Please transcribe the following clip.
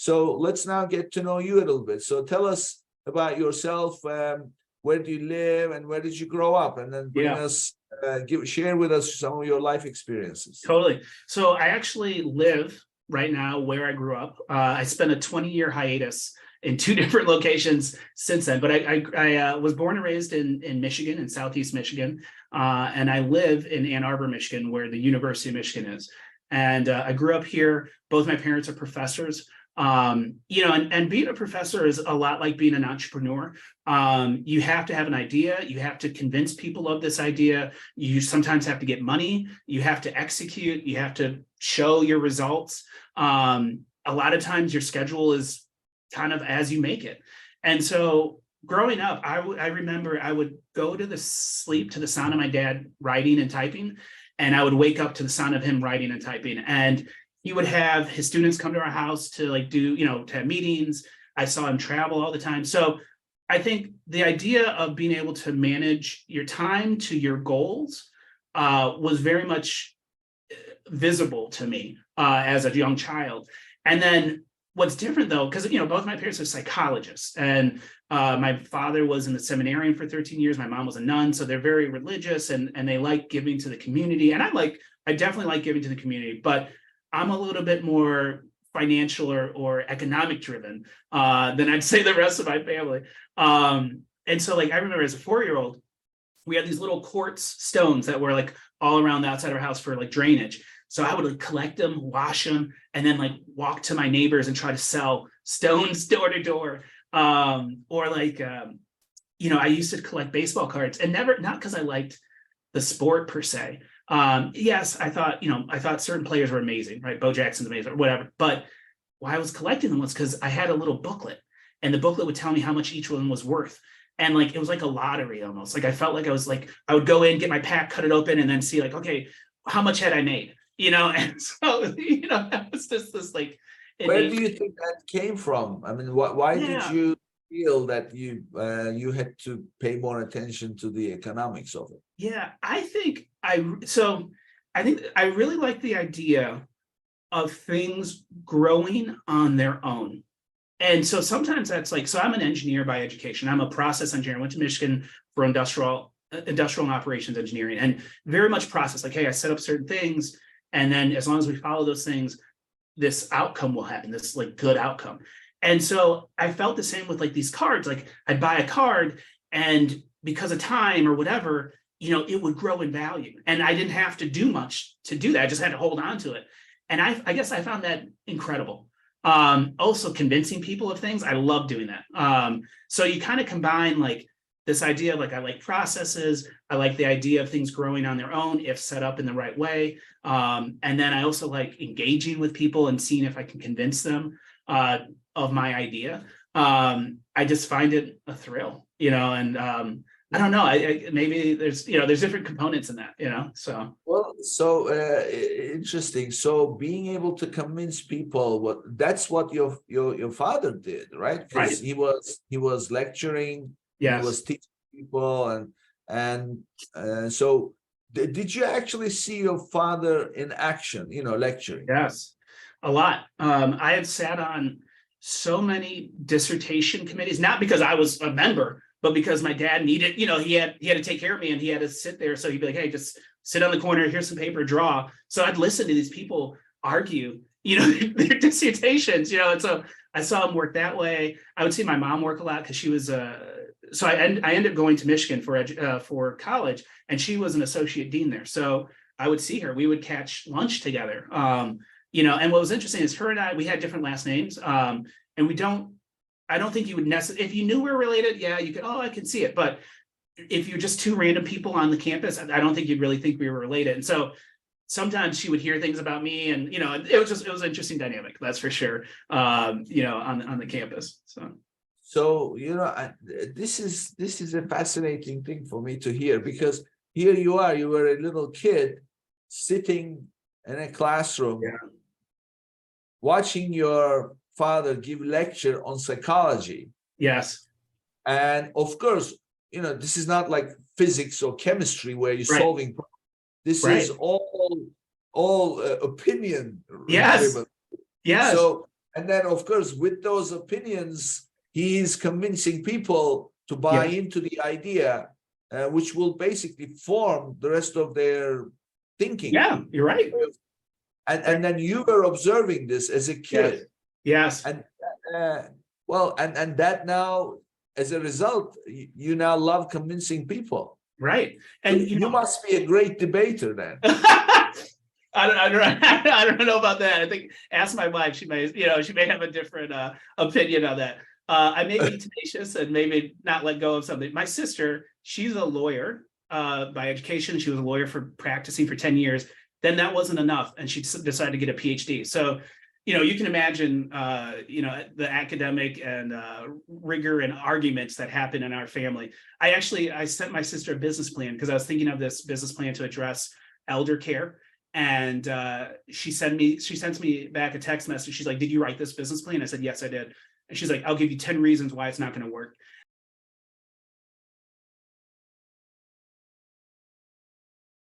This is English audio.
So let's now get to know you a little bit. So tell us about yourself. Where do you live and where did you grow up? And then bring Yeah, us, share with us some of your life experiences. totally. So I actually live right now where I grew up. I spent a 20-year hiatus in two different locations since then, but I was born and raised in Michigan, in Southeast Michigan, and I live in Ann Arbor, Michigan, where the University of Michigan is. And I grew up here. Both my parents are professors. And being a professor is a lot like being an entrepreneur. You have to have an idea. You have to convince people of this idea. You sometimes have to get money. You have to execute. You have to show your results. A lot of times your schedule is kind of as you make it. And so growing up, I remember I would go to sleep to the sound of my dad writing and typing, and I would wake up to the sound of him writing and typing. And he would have his students come to our house to to have meetings. I saw him travel all the time. So I think the idea of being able to manage your time to your goals was very much visible to me as a young child. And then what's different though, because both my parents are psychologists, and my father was in the seminarian for 13 years. My mom was a nun, so they're very religious and they like giving to the community. And I definitely like giving to the community, but I'm a little bit more financial or economic driven than I'd say the rest of my family. And so I remember as a 4-year-old, we had these little quartz stones that were all around the outside of our house for drainage. So I would collect them, wash them, and then walk to my neighbors and try to sell stones door to door. I used to collect baseball cards, and not because I liked the sport per se. Yes, I thought certain players were amazing, right? Bo Jackson's amazing or whatever. But why I was collecting them was because I had a little booklet, and the booklet would tell me how much each one was worth. And it was like a lottery almost. I felt like I would go in, get my pack, cut it open, and then see okay, how much had I made? And so, that was just this Where do you think that came from? I mean, why did you feel that you had to pay more attention to the economics of it? Yeah, I think I really like the idea of things growing on their own. And so sometimes that's so I'm an engineer by education. I'm a process engineer. I went to Michigan for industrial and operations engineering, and very much process. Hey, I set up certain things, and then as long as we follow those things, this outcome will happen, this good outcome. And so I felt the same with these cards. I'd buy a card, and because of time or whatever, it would grow in value. And I didn't have to do much to do that. I just had to hold on to it. And I guess I found that incredible. Also convincing people of things. I love doing that. So you kind of combine this idea of I like processes. I like the idea of things growing on their own if set up in the right way. And then I also like engaging with people and seeing if I can convince them of my idea. I just find it a thrill, and I don't know. Maybe there's different components in that, So interesting. So being able to convince people, that's what your father did, right? Because he was lecturing, yes. He was teaching people, and so did you actually see your father in action? Lecturing? Yes, a lot. I have sat on so many dissertation committees, not because I was a member, but because my dad needed, he had to take care of me, and he had to sit there. So he'd be hey, just sit on the corner, here's some paper, draw. So I'd listen to these people argue, their dissertations, and so I saw him work that way. I would see my mom work a lot because she was so I ended up going to Michigan for college, and she was an associate dean there. So I would see her. We would catch lunch together. And what was interesting is her and I, we had different last names. And I don't think you would necessarily, if you knew we were related, yeah, you could, I can see it. But if you're just two random people on the campus, I don't think you'd really think we were related. And so sometimes she would hear things about me, and, it was an interesting dynamic, that's for sure, on the campus. So, this is a fascinating thing for me to hear, because here you were a little kid sitting in a classroom, watching your father give lecture on psychology. Yes. And of course, this is not like physics or chemistry where you're solving problems. This is all opinion. Yes. Driven. Yes. So And then, of course, with those opinions, he is convincing people to buy into the idea, which will basically form the rest of their thinking. Yeah, you're right. And then you were observing this as a kid. Yes. And well, and that now, as a result, you now love convincing people. Right. And And you must be a great debater then. I don't know about that. I think ask my wife. She may, she may have a different opinion on that. I may be tenacious and maybe not let go of something. My sister, she's a lawyer by education. She was a lawyer for practicing for 10 years. Then that wasn't enough, and she decided to get a PhD. So, you can imagine, the academic and rigor and arguments that happen in our family. I sent my sister a business plan because I was thinking of this business plan to address elder care. And she sends me back a text message. She's like, "Did you write this business plan?" I said, "Yes, I did." And she's like, "I'll give you 10 reasons why it's not going to work."